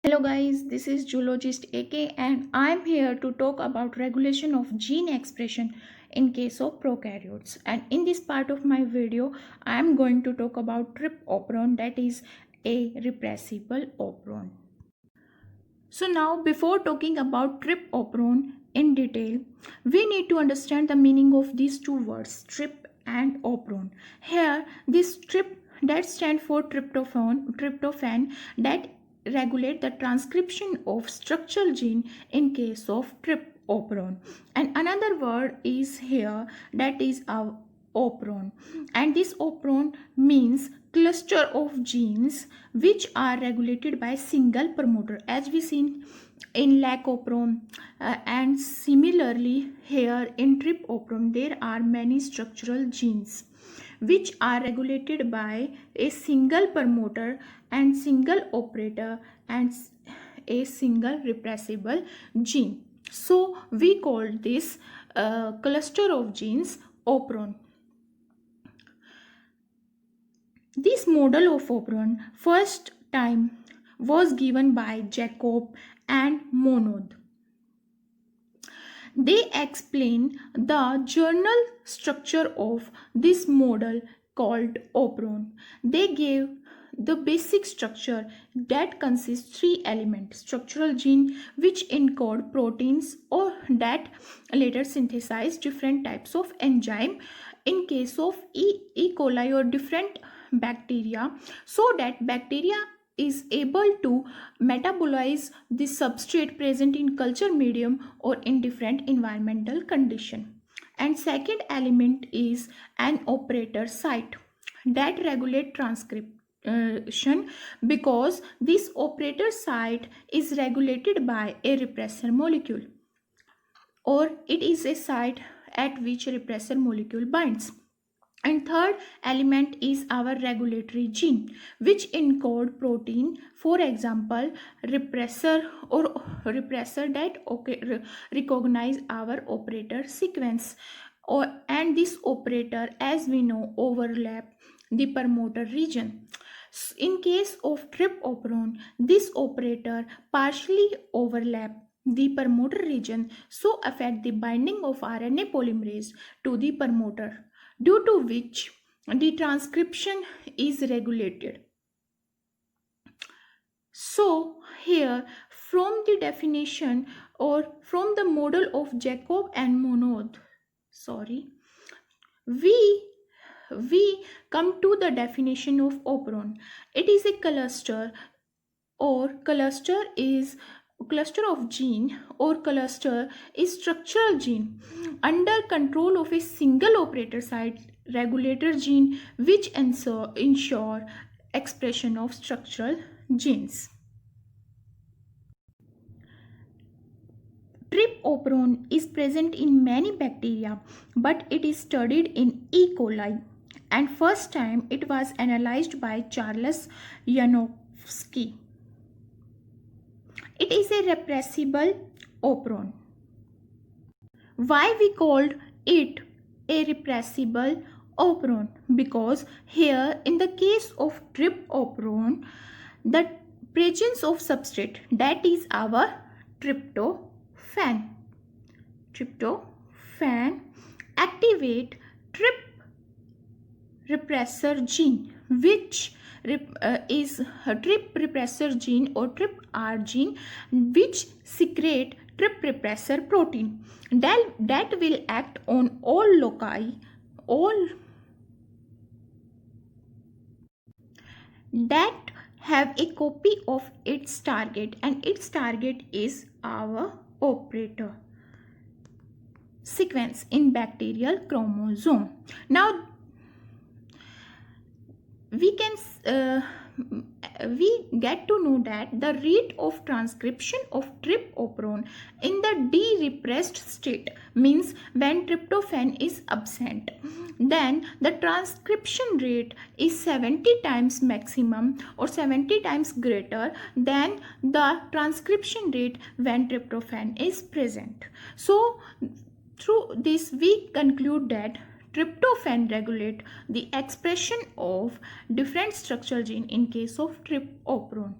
Hello guys, this is Zoologist AK and I am here to talk about regulation of gene expression in case of prokaryotes. And in this part of my video, I am going to talk about trip operon, that is a repressible operon. So now before talking about trip operon in detail, we need to understand the meaning of these two words, trip and operon. Here this trip that stands for tryptophan that regulate the transcription of structural gene in case of trip operon, and another word is here that is a operon, and this operon means cluster of genes which are regulated by single promoter as we seen in lac operon, and similarly here in trip operon there are many structural genes which are regulated by a single promoter and single operator and a single repressible gene. So we call this cluster of genes operon. This model of operon first time was given by Jacob and Monod. They explain the journal structure of this model called operon. They gave the basic structure that consists three elements: structural gene which encode proteins or that later synthesize different types of enzyme in case of E. coli or different bacteria, so that bacteria is able to metabolize the substrate present in culture medium or in different environmental condition. And second element is an operator site that regulate transcription, because this operator site is regulated by a repressor molecule, or it is a site at which repressor molecule binds. And third element is our regulatory gene which encode protein, for example repressor or repressor that recognize our operator sequence, and this operator as we know overlap the promoter region. In case of trip operon, this operator partially overlap the promoter region, so affect the binding of RNA polymerase to the promoter, due to which the transcription is regulated. So here from the definition or from the model of Jacob and Monod, we come to the definition of operon. It is a cluster, or cluster of gene, or cluster is structural gene under control of a single operator site regulator gene which ensure expression of structural genes. Trip operon is present in many bacteria, but it is studied in E. coli, and first time it was analyzed by Charles Janowski. It is a repressible operon. Why we called it a repressible operon? Because here in the case of trip operon, the presence of substrate, that is our tryptophan activate trip repressor gene, which is a trip repressor gene or TRPR gene, which secrete trip repressor protein that will act on all loci, all that have a copy of its target, and its target is our operator sequence in bacterial chromosome. Now we get to know that the rate of transcription of trip operon in the de-repressed state, means when tryptophan is absent, then the transcription rate is 70 times maximum or 70 times greater than the transcription rate when tryptophan is present. So through this we conclude that tryptophan regulate the expression of different structural gene in case of trip operon.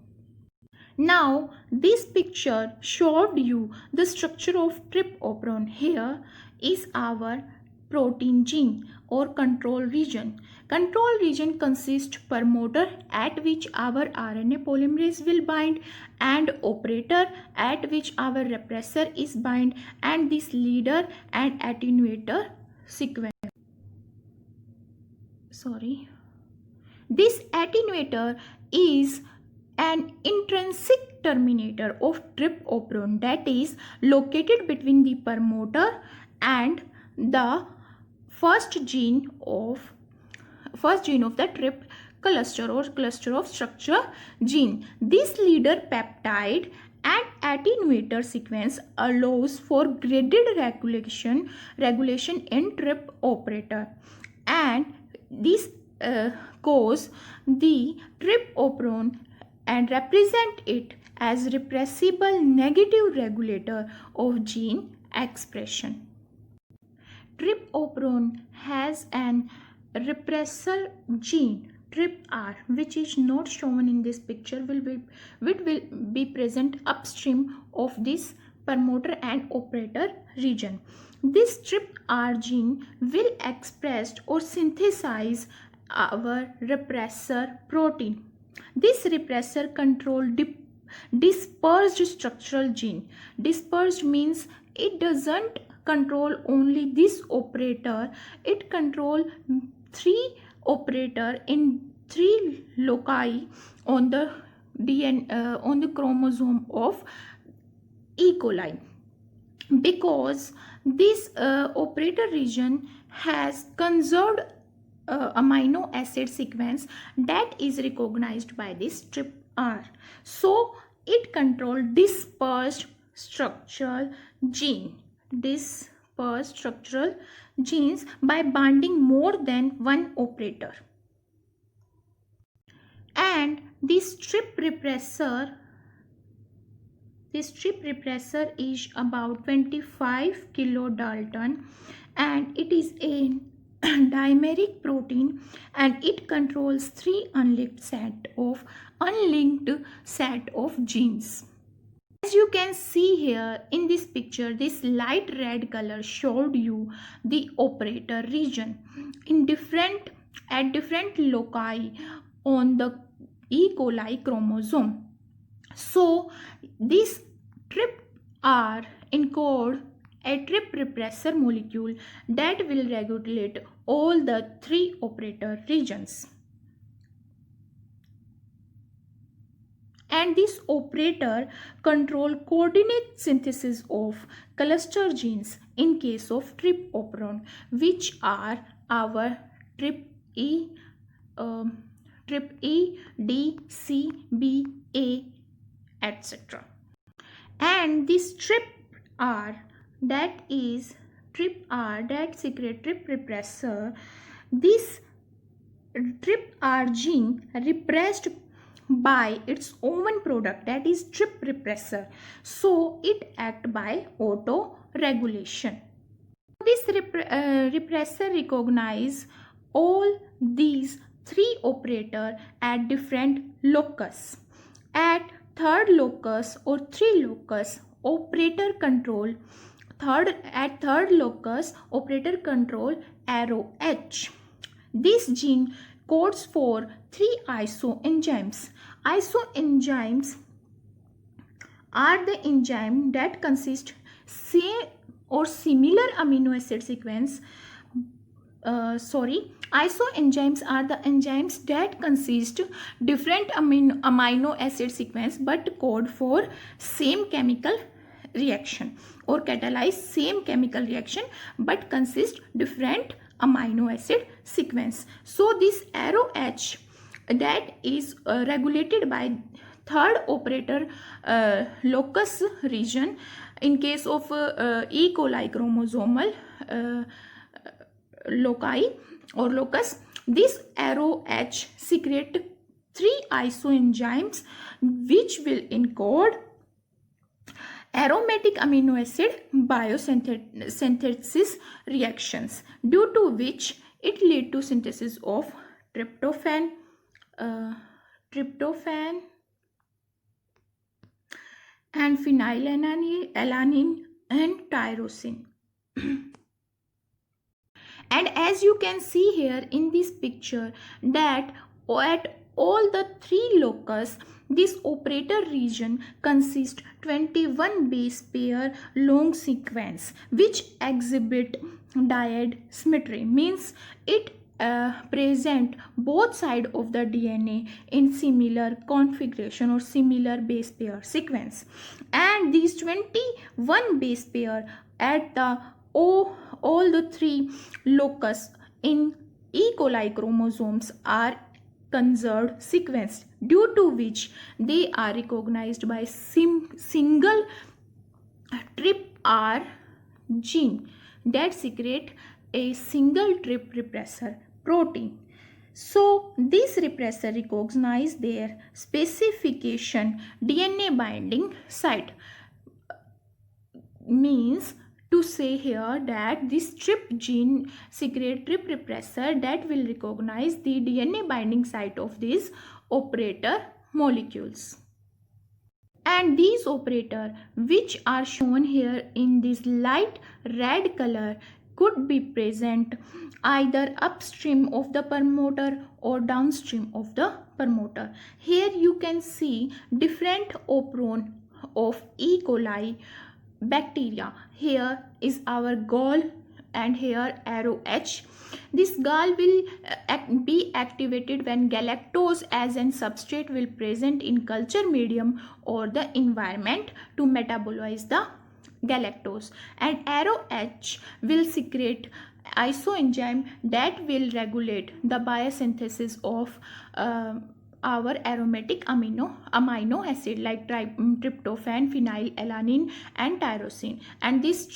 Now this picture showed you the structure of tryptophan. Here is our protein gene or control region. Control region consists promoter at which our RNA polymerase will bind and operator at which our repressor is bind and this leader and attenuator sequence. This attenuator is an intrinsic terminator of tryptophan that is located between the promoter and the first gene of the trip cluster or cluster of structure gene. This leader peptide and attenuator sequence allows for graded regulation in trip operator, and this cause the tryptophan and represent it as repressible negative regulator of gene expression. Tryptophan has an repressor gene TRPR, which is not shown in this picture, will be present upstream of this promoter and operator region. This TRPR gene will express or synthesize our repressor protein. This repressor control dispersed structural gene. Dispersed means it doesn't control only this operator, it control three operator in three loci on the DNA on the chromosome of E. coli. Because this operator region has conserved amino acid sequence that is recognized by this TRPR. So it controls dispersed structural genes by binding more than one operator. And this TRP repressor is about 25 kilodalton, and it is a dimeric protein, and it controls three unlinked set of genes. As you can see here in this picture, this light red color showed you the operator region at different loci on the E. coli chromosome. So this TRPR encode a TRP repressor molecule that will regulate all the three operator regions. And this operator control coordinate synthesis of cluster genes in case of tryptophan, which are our TRPE, D, C, B, A, etc. And this TRPR that secrete TRP repressor, this TRPR gene repressed by its own product, that is TRP repressor, so it act by auto regulation. This repressor recognize all these three operator at different locus. At third locus or three locus, operator control arrow H. This gene codes for three isoenzymes. Isoenzymes are the enzyme that consist same or similar amino acid sequence. Isoenzymes are the enzymes that consist different amino acid sequence but code for same chemical reaction or catalyze same chemical reaction but consist different amino acid sequence. So this arrow H that is regulated by third operator locus region in case of E. coli chromosomal loci or locus. This arrow H secrete three isoenzymes which will encode aromatic amino acid biosynthesis reactions, due to which it lead to synthesis of tryptophan, and phenylalanine and tyrosine. And as you can see here in this picture that at all the three locus, this operator region consists 21 base pair long sequence which exhibit dyad symmetry, means it present both side of the DNA in similar configuration or similar base pair sequence, and these 21 base pair at the all the three locus in E. coli chromosomes are conserved sequenced, due to which they are recognized by single TRPR gene that secrete a single TRP repressor protein. So this repressor recognize their specification DNA binding site, means to say here that this TRP gene secrete TRP repressor that will recognize the DNA binding site of these operator molecules. And these operator which are shown here in this light red color could be present either upstream of the promoter or downstream of the promoter. Here you can see different operon of E. coli bacteria. Here is our gall and here arrow H. This gall will be activated when galactose as an substrate will present in culture medium or the environment to metabolize the galactose, and arrow H will secrete isoenzyme that will regulate the biosynthesis of our aromatic amino acid like tryptophan, phenylalanine and tyrosine. And this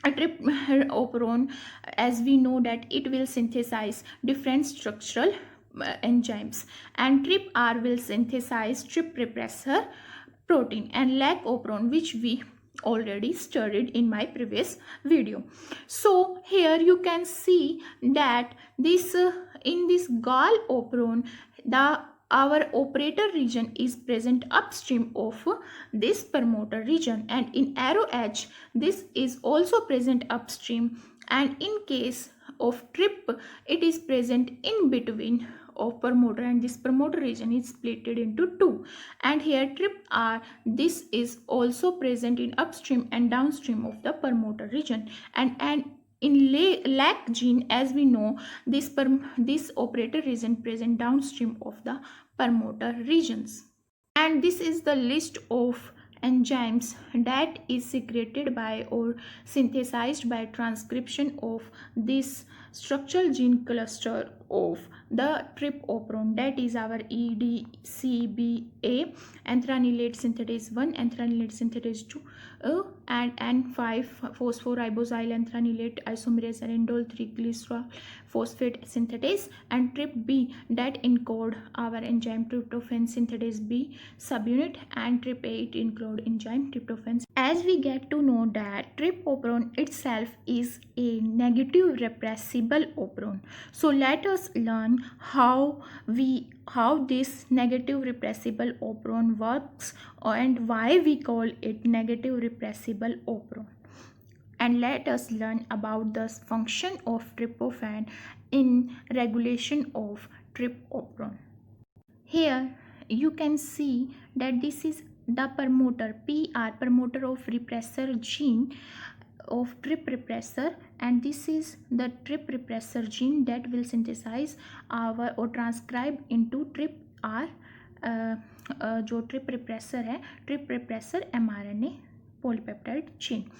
operon, as we know that it will synthesize different structural enzymes, and TRPR will synthesize TRP repressor protein, and lac operon which we already studied in my previous video. So here you can see that this in this gall operon our operator region is present upstream of this promoter region, and in arrow H this is also present upstream, and in case of TRP it is present in between of promoter, and this promoter region is split into two. And here TRPR, this is also present in upstream and downstream of the promoter region, and in lac gene, as we know, this operator region present downstream of the promoter regions. And this is the list of enzymes that is secreted by or synthesized by transcription of this structural gene cluster of the TRP operon, that is our EDCBA, anthranilate synthetase 1, anthranilate synthetase 2, and N5 phosphoribosyl anthranilate isomerase arendol 3 glycerol phosphate synthetase, and TRPB that encode our enzyme tryptophan synthetase B subunit, and TRPA include enzyme tryptophan. As we get to know that TRP operon itself is a negative repressible operon, so let us learn how this negative repressible operon works and why we call it negative repressible operon. And let us learn about the function of tryptophan in regulation of TRP operon. Here you can see that this is the promoter PR, promoter of repressor gene of TRP repressor, and this is the TRP repressor gene that will synthesize our or transcribe into TRPR जो trip repressor है, trip repressor mRNA polypeptide chain.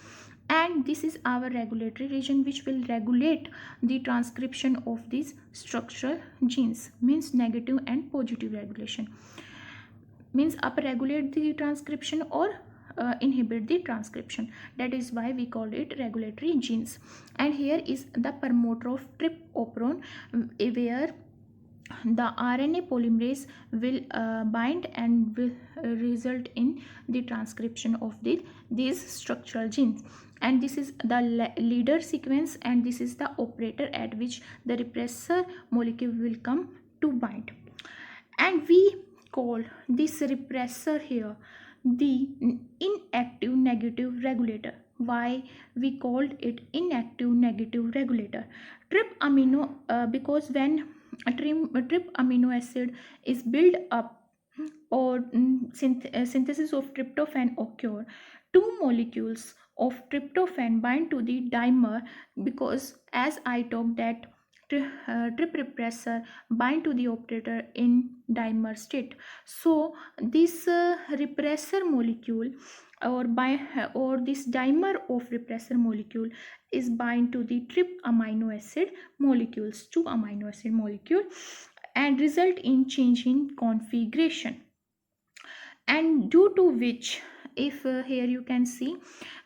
And this is our regulatory region which will regulate the transcription of these structural genes, means negative and positive regulation, means upregulate the transcription or inhibit the transcription. That is why we call it regulatory genes. And here is the promoter of TRP operon where the RNA polymerase will bind and will result in the transcription of these structural genes. And this is the leader sequence, and this is the operator at which the repressor molecule will come to bind. And we call this repressor here the inactive negative regulator. Why we called it inactive negative regulator? Trip amino because when a trip amino acid is built up or synthesis of tryptophan occur, two molecules of tryptophan bind to the dimer, because as I talked that trip repressor bind to the operator in dimer state. So this repressor molecule or this dimer of repressor molecule is bind to the trip amino acid molecules, two amino acid molecule, and result in change in configuration, and due to which, if here you can see,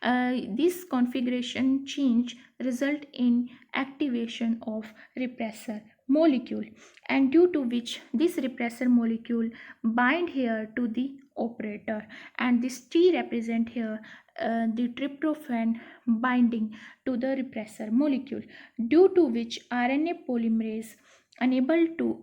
this configuration change result in activation of repressor molecule, and due to which this repressor molecule bind here to the operator, and this T represent here the tryptophan binding to the repressor molecule, due to which RNA polymerase unable to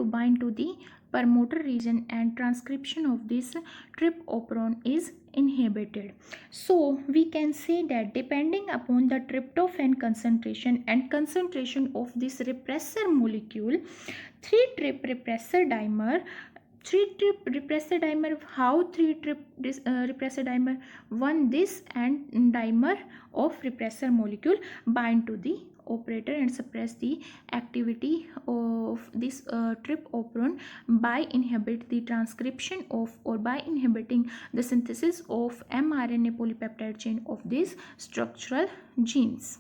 bind to the promoter region, and transcription of this trip operon is inhibited. So we can say that depending upon the tryptophan concentration and concentration of this repressor molecule, 3 trip repressor dimer, 3 trip repressor dimer, how 3 trip repressor dimer, one this and dimer of repressor molecule bind to the operator and suppress the activity of this trip operon by inhibit the transcription of, or by inhibiting the synthesis of mRNA polypeptide chain of these structural genes.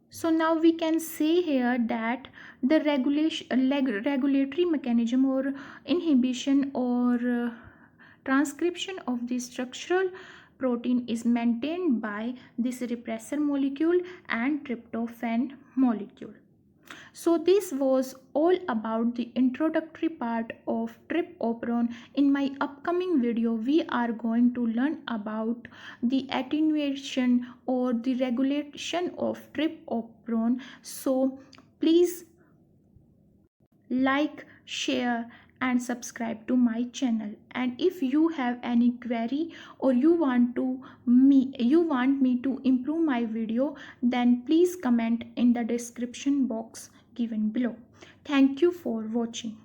So now we can say here that the regulatory mechanism or inhibition or transcription of the structural protein is maintained by this repressor molecule and tryptophan molecule. So this was all about the introductory part of trip operon. In my upcoming video, we are going to learn about the attenuation or the regulation of trip operon. So please like, share and subscribe to my channel. And if you have any query or you want me to improve my video, then please comment in the description box given below. Thank you for watching.